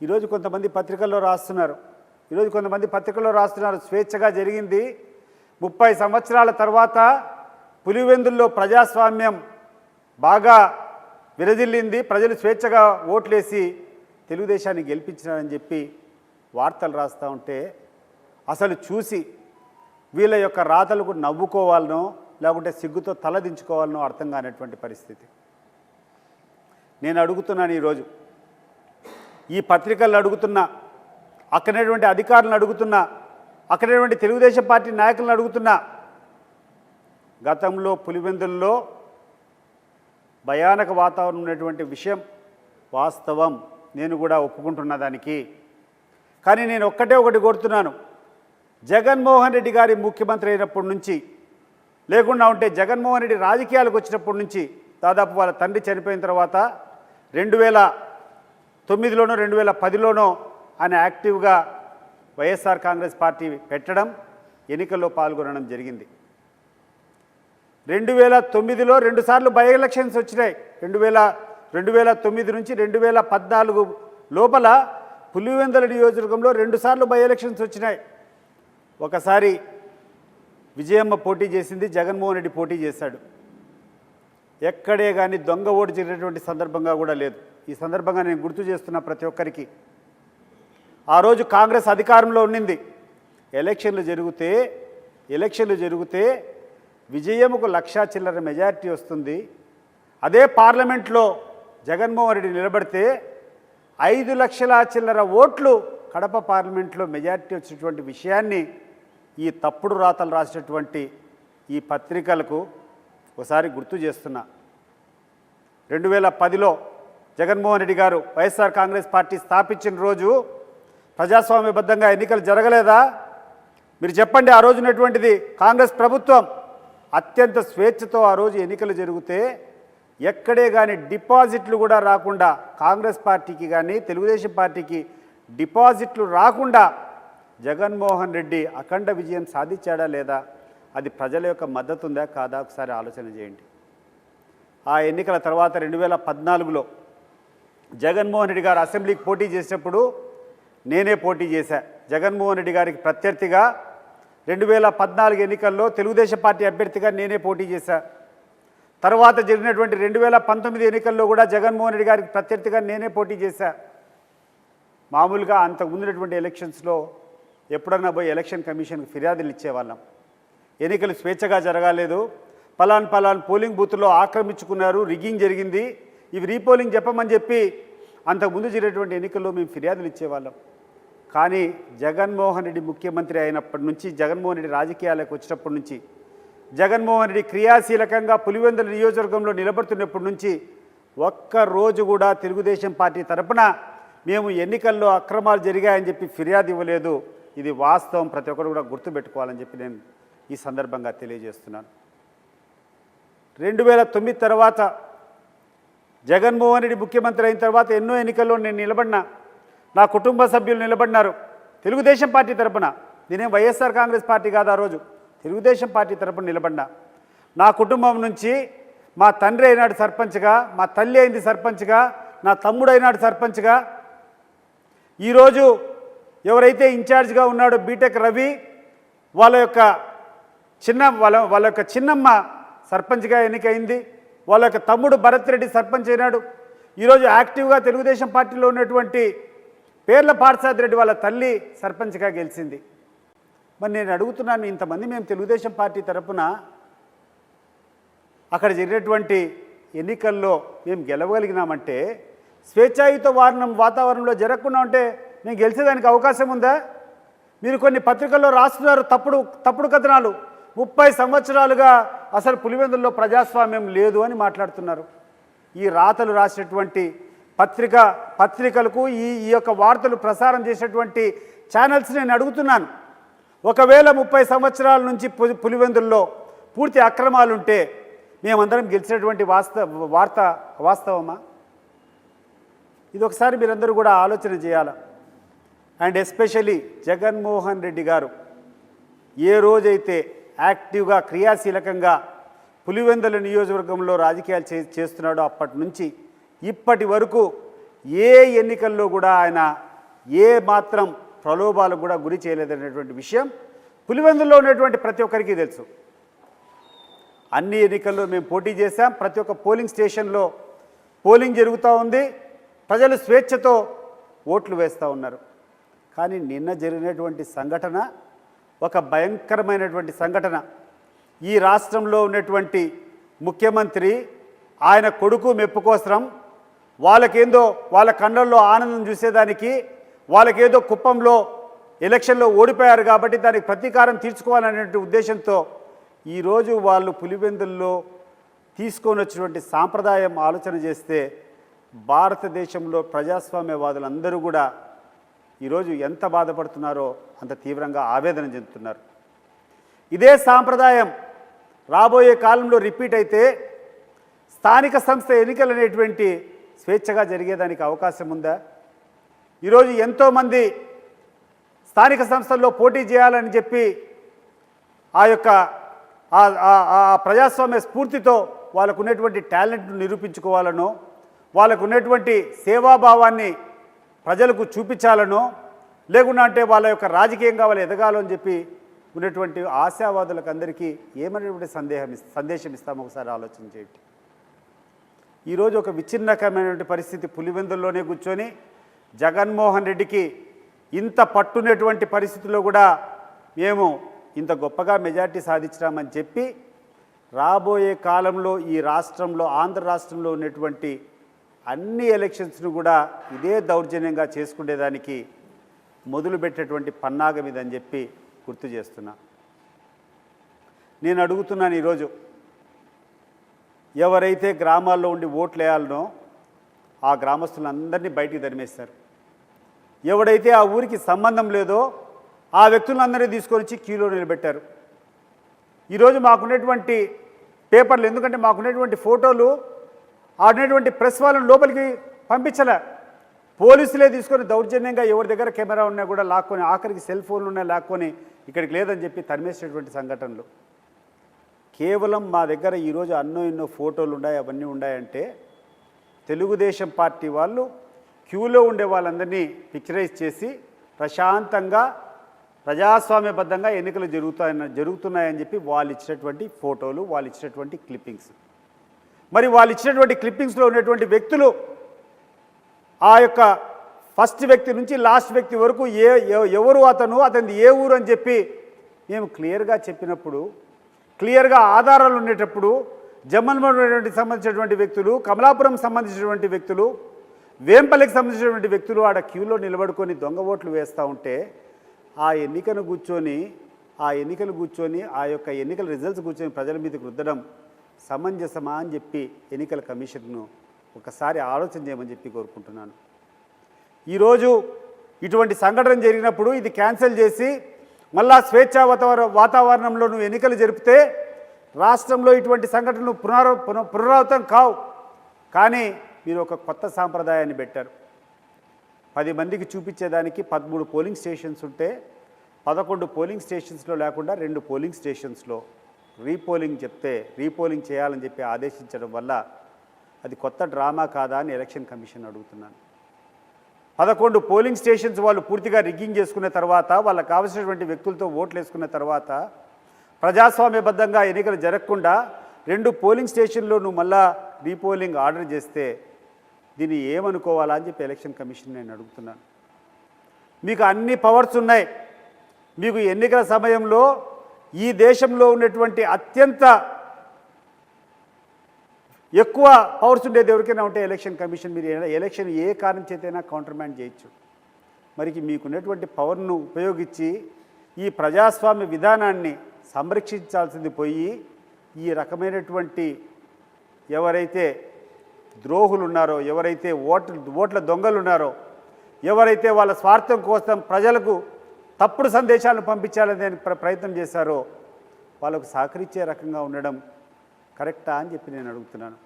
ఈరోజు కొంతమంది పత్రికల్లో రాస్తున్నారు స్వేచ్ఛగా జరిగింది 30 సంవత్సరాల తర్వాత పులివెందుల్లో ప్రజాస్వామ్యం బాగా విరజిల్లింది, ప్రజలు స్వేచ్ఛగా ఓట్లేసి తెలుగుదేశాన్ని గెలిపించినారని చెప్పి వార్తలు రాస్తూ ఉంటే అసలు చూసి వీళ్ళ యొక్క రాతలకు నవ్వుకోవాలనో లేకుంటే సిగ్గుతో తలదించుకోవాలనో అర్థం కానటువంటి పరిస్థితి. నేను అడుగుతున్నాను, ఈరోజు ఈ పత్రికలను అడుగుతున్నా, అక్కడటువంటి అధికారులను అడుగుతున్నా, అక్కడటువంటి తెలుగుదేశం పార్టీ నాయకులను అడుగుతున్నా, గతంలో పులివెందుల్లో భయానక వాతావరణం ఉన్నటువంటి విషయం వాస్తవం, నేను కూడా ఒప్పుకుంటున్న దానికి. కానీ నేను ఒకటి కోరుతున్నాను, జగన్మోహన్ రెడ్డి గారి ముఖ్యమంత్రి అయినప్పటి నుంచి లేకుండా ఉంటే జగన్మోహన్ రెడ్డి రాజకీయాలకు వచ్చినప్పటి నుంచి దాదాపు వాళ్ళ తండ్రి చనిపోయిన తర్వాత 2009లోనో 2010లోనో ఆయన యాక్టివ్గా వైఎస్ఆర్ కాంగ్రెస్ పార్టీ పెట్టడం, ఎన్నికల్లో పాల్గొనడం జరిగింది. 2009లో 2 సార్లు బై ఎలక్షన్స్ వచ్చినాయి. 2009 నుంచి 2014 లోపల పులివెందుల నియోజకవర్గంలో 2 సార్లు బై ఎలక్షన్స్ వచ్చినాయి. ఒకసారి విజయమ్మ పోటీ చేసింది, జగన్మోహన్ రెడ్డి పోటీ చేశాడు. ఎక్కడే కానీ దొంగ ఓటు జరిగినటువంటి సందర్భంగా కూడా లేదు. ఈ సందర్భంగా నేను గుర్తు చేస్తున్నా ప్రతి ఒక్కరికి. ఆ రోజు కాంగ్రెస్ అధికారంలో ఉండింది. ఎలక్షన్లు జరిగితే విజయమ్మకు 1,00,000 చిల్లర మెజారిటీ వస్తుంది. అదే పార్లమెంట్లో జగన్మోహన్ రెడ్డి నిలబడితే 5 లక్షల చిల్లర ఓట్లు కడప పార్లమెంట్లో మెజారిటీ వచ్చినటువంటి విషయాన్ని ఈ తప్పుడు రాతలు రాసినటువంటి ఈ పత్రికలకు ఒకసారి గుర్తు చేస్తున్నా. 2010లో జగన్మోహన్ రెడ్డి గారు వైఎస్ఆర్ కాంగ్రెస్ పార్టీ స్థాపించిన రోజు ప్రజాస్వామ్యబద్ధంగా ఎన్నికలు జరగలేదా? మీరు చెప్పండి. ఆ రోజు ఉన్నటువంటిది కాంగ్రెస్ ప్రభుత్వం అత్యంత స్వేచ్ఛతో ఆ రోజు ఎన్నికలు జరిగితే ఎక్కడే కానీ డిపాజిట్లు కూడా రాకుండా, కాంగ్రెస్ పార్టీకి కానీ తెలుగుదేశం పార్టీకి డిపాజిట్లు రాకుండా జగన్మోహన్ రెడ్డి అఖండ విజయం సాధించాడా లేదా? అది ప్రజల యొక్క మద్దతు ఉందా కాదా? ఒకసారి ఆలోచన చేయండి. ఆ ఎన్నికల తర్వాత 2014లో జగన్మోహన్ రెడ్డి గారు అసెంబ్లీకి పోటీ చేసినప్పుడు నేనే పోటీ చేశా. జగన్మోహన్ రెడ్డి గారికి ప్రత్యర్థిగా 2014 ఎన్నికల్లో తెలుగుదేశం పార్టీ అభ్యర్థిగా నేనే పోటీ చేశా. తర్వాత జరిగినటువంటి 2019 ఎన్నికల్లో కూడా జగన్మోహన్ రెడ్డి గారికి ప్రత్యర్థిగా నేనే పోటీ చేశా. మామూలుగా అంతకు ముందున్నటువంటి ఎలక్షన్స్లో ఎప్పుడన్నా పోయి ఎలక్షన్ కమిషన్కి ఫిర్యాదులు ఇచ్చేవాళ్ళం. ఎన్నికలు స్వేచ్ఛగా జరగలేదు, పలాన్ పోలింగ్ బూత్లో ఆక్రమించుకున్నారు, రిగ్గింగ్ జరిగింది, ఇవి రీపోలింగ్ చెప్పమని చెప్పి అంతకుముందు జరిగినటువంటి ఎన్నికల్లో మేము ఫిర్యాదులు ఇచ్చేవాళ్ళం. కానీ జగన్మోహన్ రెడ్డి ముఖ్యమంత్రి అయినప్పటి నుంచి, జగన్మోహన్ రెడ్డి రాజకీయాలకు వచ్చినప్పటి నుంచి, జగన్మోహన్ రెడ్డి క్రియాశీలకంగా పులివెందుల నియోజకవర్గంలో నిలబడుతున్నప్పటి నుంచి ఒక్కరోజు కూడా తెలుగుదేశం పార్టీ తరపున మేము ఎన్నికల్లో అక్రమాలు జరిగాయని చెప్పి ఫిర్యాదు ఇవ్వలేదు. ఇది వాస్తవం, ప్రతి ఒక్కరు కూడా గుర్తుపెట్టుకోవాలని చెప్పి నేను ఈ సందర్భంగా తెలియజేస్తున్నాను. 2009 తర్వాత జగన్మోహన్ రెడ్డి ముఖ్యమంత్రి అయిన తర్వాత ఎన్నో ఎన్నికల్లో నేను నిలబడినా, నా కుటుంబ సభ్యులు నిలబడినారు తెలుగుదేశం పార్టీ తరపున. నేనేం వైఎస్ఆర్ కాంగ్రెస్ పార్టీ కాదు, ఆ రోజు తెలుగుదేశం పార్టీ తరపున నిలబడినా. నా కుటుంబం నుంచి మా తండ్రి అయినాడు సర్పంచ్గా, మా తల్లి అయింది సర్పంచ్గా, నా తమ్ముడు అయినాడు సర్పంచ్గా. ఈరోజు ఎవరైతే ఇన్ఛార్జ్గా ఉన్నాడో బీటెక్ రవి, వాళ్ళ యొక్క చిన్నమ్మ సర్పంచ్గా ఎన్నికైంది. వాళ్ళ యొక్క తమ్ముడు భరత్ రెడ్డి సర్పంచ్ అయినాడు. ఈరోజు యాక్టివ్గా తెలుగుదేశం పార్టీలో ఉన్నటువంటి పేర్ల పార్సాద్ రెడ్డి వాళ్ళ తల్లి సర్పంచ్గా గెలిచింది. మరి నేను అడుగుతున్నాను, ఇంతమంది మేము తెలుగుదేశం పార్టీ తరపున అక్కడ జరిగినటువంటి ఎన్నికల్లో మేము గెలవగలిగినామంటే, స్వేచ్ఛాయుత వాతావరణంలో జరగకుండా ఉంటే మేము గెలిచేదానికి అవకాశం ఉందా? మీరు కొన్ని పత్రికల్లో రాస్తున్నారు తప్పుడు కథనాలు. 30 సంవత్సరాలుగా అసలు పులివెందుల్లో ప్రజాస్వామ్యం లేదు అని మాట్లాడుతున్నారు. ఈ రాతలు రాసినటువంటి పత్రికలకు ఈ యొక్క వార్తలు ప్రసారం చేసేటువంటి ఛానల్స్ నేను అడుగుతున్నాను, ఒకవేళ 30 సంవత్సరాల నుంచి పులివెందుల్లో పూర్తి అక్రమాలుంటే మేమందరం గెలిచినటువంటి వాస్తవమా? ఇది ఒకసారి మీరందరూ కూడా ఆలోచన చేయాలి. అండ్ ఎస్పెషలీ జగన్మోహన్ రెడ్డి గారు ఏ రోజైతే యాక్టివ్గా క్రియాశీలకంగా పులివెందుల నియోజకవర్గంలో రాజకీయాలు చేస్తున్నాడో అప్పటి నుంచి ఇప్పటి వరకు ఏ ఎన్నికల్లో కూడా ఆయన ఏ మాత్రం ప్రలోభాలకు కూడా గురి చేయలేదనేటువంటి విషయం పులివెందుల్లో ఉన్నటువంటి ప్రతి ఒక్కరికి తెలుసు. అన్ని ఎన్నికల్లో మేము పోటీ చేశాం. ప్రతి ఒక్క పోలింగ్ స్టేషన్లో పోలింగ్ జరుగుతూ ఉంది. ప్రజలు స్వేచ్ఛతో ఓట్లు వేస్తూ ఉన్నారు. కానీ నిన్న జరిగినటువంటి సంఘటన ఒక భయంకరమైనటువంటి సంఘటన. ఈ రాష్ట్రంలో ఉన్నటువంటి ముఖ్యమంత్రి ఆయన కొడుకు మెప్పు కోసం వాళ్ళకేందో వాళ్ళ కళ్ళల్లో ఆనందం చూసేదానికి వాళ్ళకేదో కుప్పంలో ఎలక్షన్లో ఓడిపోయారు కాబట్టి దానికి ప్రతీకారం తీర్చుకోవాలనే ఉద్దేశంతో ఈరోజు వాళ్ళు పులివెందుల్లో తీసుకొని వచ్చినటువంటి సాంప్రదాయం ఆలోచన చేస్తే భారతదేశంలో ప్రజాస్వామ్యవాదులందరూ కూడా ఈరోజు ఎంత బాధపడుతున్నారో అంత తీవ్రంగా ఆవేదన చెందుతున్నారు. ఇదే సాంప్రదాయం రాబోయే కాలంలో రిపీట్ అయితే స్థానిక సంస్థ ఎన్నికలు అనేటువంటి స్వేచ్ఛగా జరిగేదానికి అవకాశం ఉందా? ఈరోజు ఎంతోమంది స్థానిక సంస్థల్లో పోటీ చేయాలని చెప్పి ఆ యొక్క ప్రజాస్వామ్య స్ఫూర్తితో వాళ్ళకు ఉన్నటువంటి టాలెంట్ను నిరూపించుకోవాలనో వాళ్ళకు ఉన్నటువంటి సేవాభావాన్ని ప్రజలకు చూపించాలనో లేకుండా అంటే వాళ్ళ యొక్క రాజకీయంగా వాళ్ళు ఎదగాలో అని చెప్పి ఉన్నటువంటి ఆశావాదులకు అందరికీ ఏమైనటువంటి సందేశం ఇస్తామో ఒకసారి ఆలోచన చేయండి. ఈరోజు ఒక విచ్ఛిన్నకమైనటువంటి పరిస్థితి పులివెందుల్లోనే కూర్చొని జగన్మోహన్ రెడ్డికి ఇంత పట్టునటువంటి పరిస్థితుల్లో కూడా మేము ఇంత గొప్పగా మెజార్టీ సాధించామని చెప్పి రాబోయే కాలంలో ఈ రాష్ట్రంలో ఆంధ్ర రాష్ట్రంలో ఉన్నటువంటి అన్ని ఎలక్షన్స్ను కూడా ఇదే దౌర్జన్యంగా చేసుకునేదానికి మొదలుపెట్టేటువంటి పన్నాగం ఇదని చెప్పి గుర్తు చేస్తున్నా. నేను అడుగుతున్నాను, ఈరోజు ఎవరైతే గ్రామాల్లో ఉండి ఓట్లు వేయాలనో ఆ గ్రామస్తులందరినీ బయటికి తరిమేస్తారు. ఎవడైతే ఆ ఊరికి సంబంధం లేదో ఆ వ్యక్తులందరినీ తీసుకొని వచ్చి క్యూలో నిలబెట్టారు. ఈరోజు మాకున్నటువంటి పేపర్లు, ఎందుకంటే మాకున్నటువంటి ఫోటోలు ఆడినటువంటి ప్రెస్ వాళ్ళని లోపలికి పంపించలే, పోలీసులే తీసుకొని దౌర్జన్యంగా ఎవరి దగ్గర కెమెరా ఉన్నా కూడా లాక్కొని, ఆఖరికి సెల్ ఫోన్లు ఉన్నా లాక్కొని ఇక్కడికి లేదని చెప్పి తరిమేసినటువంటి సంఘటనలు. కేవలం మా దగ్గర ఈరోజు ఎన్నో ఫోటోలు ఉన్నాయి, అవన్నీ ఉన్నాయంటే తెలుగుదేశం పార్టీ వాళ్ళు క్యూలో ఉండే వాళ్ళందరినీ పిక్చరైజ్ చేసి ప్రశాంతంగా ప్రజాస్వామ్యబద్ధంగా ఎన్నికలు జరుగుతున్నాయని చెప్పి వాళ్ళు ఇచ్చినటువంటి ఫోటోలు, వాళ్ళు ఇచ్చినటువంటి క్లిప్పింగ్స్. మరి వాళ్ళు ఇచ్చినటువంటి క్లిప్పింగ్స్లో ఉన్నటువంటి వ్యక్తులు ఆ యొక్క ఫస్ట్ వ్యక్తి నుంచి లాస్ట్ వ్యక్తి వరకు ఎవరు అతనిది ఏ ఊరు అని చెప్పి మేము క్లియర్గా చెప్పినప్పుడు, క్లియర్గా ఆధారాలు ఉండేటప్పుడు జమ్మన్మోహన్ సంబంధించినటువంటి వ్యక్తులు, కమలాపురం సంబంధించినటువంటి వ్యక్తులు, వేంపల్లికి సంబంధించినటువంటి వ్యక్తులు ఆడ క్యూలో నిలబడుకొని దొంగ ఓట్లు వేస్తూ ఉంటే ఆ ఎన్నికలు కూర్చొని ఆ యొక్క ఎన్నికల రిజల్ట్స్ కూర్చొని ప్రజల మీదకి రుద్దడం సమంజసమా అని చెప్పి ఎన్నికల కమిషన్ను ఒకసారి ఆలోచన చేయమని చెప్పి కోరుకుంటున్నాను. ఈరోజు ఇటువంటి సంఘటన జరిగినప్పుడు ఇది క్యాన్సిల్ చేసి మళ్ళా స్వేచ్ఛా వాతావరణంలో నువ్వు ఎన్నికలు జరిపితే రాష్ట్రంలో ఇటువంటి సంఘటనలు పునరావృతం కావు. కానీ మీరు ఒక కొత్త సాంప్రదాయాన్ని పెట్టారు. 10 మందికి చూపించేదానికి 13 పోలింగ్ స్టేషన్స్ ఉంటే 11 పోలింగ్ స్టేషన్స్లో లేకుండా 2 పోలింగ్ స్టేషన్స్లో రీపోలింగ్ చేయాలని చెప్పి ఆదేశించడం వల్ల అది కొత్త డ్రామా కాదా అని ఎలక్షన్ కమిషన్ అడుగుతున్నాను. 11 పోలింగ్ స్టేషన్స్ వాళ్ళు పూర్తిగా రిగ్గింగ్ చేసుకున్న తర్వాత, వాళ్ళకు కావలసినటువంటి వ్యక్తులతో ఓట్లు వేసుకున్న తర్వాత ప్రజాస్వామ్యబద్ధంగా ఎన్నికలు జరగకుండా 2 పోలింగ్ స్టేషన్లో నువ్వు మళ్ళా రీపోలింగ్ ఆర్డర్ చేస్తే దీన్ని ఏమనుకోవాలా అని చెప్పి ఎలక్షన్ కమిషన్ నేను అడుగుతున్నాను. మీకు అన్ని పవర్స్ ఉన్నాయి. మీకు ఎన్నికల సమయంలో ఈ దేశంలో ఉన్నటువంటి అత్యంత ఎక్కువ పవర్స్ ఉండేది ఎవరికైనా ఉంటే ఎలక్షన్ కమిషన్. మీరు ఎలక్షన్ ఏ కారణం చేతైనా కౌంటర్మాండ్ చేయొచ్చు. మరి మీకున్నటువంటి పవర్ను ఉపయోగించి ఈ ప్రజాస్వామ్య విధానాన్ని సంరక్షించాల్సింది పోయి ఈ రకమైనటువంటి ఎవరైతే ద్రోహులు ఉన్నారో, ఎవరైతే ఓట్ల దొంగలు ఉన్నారో, ఎవరైతే వాళ్ళ స్వార్థం కోసం ప్రజలకు తప్పుడు సందేశాలను పంపించాలని ప్రయత్నం చేశారో వాళ్ళకు సహకరించే రకంగా ఉండడం కరెక్టా అని చెప్పి నేను అడుగుతున్నాను.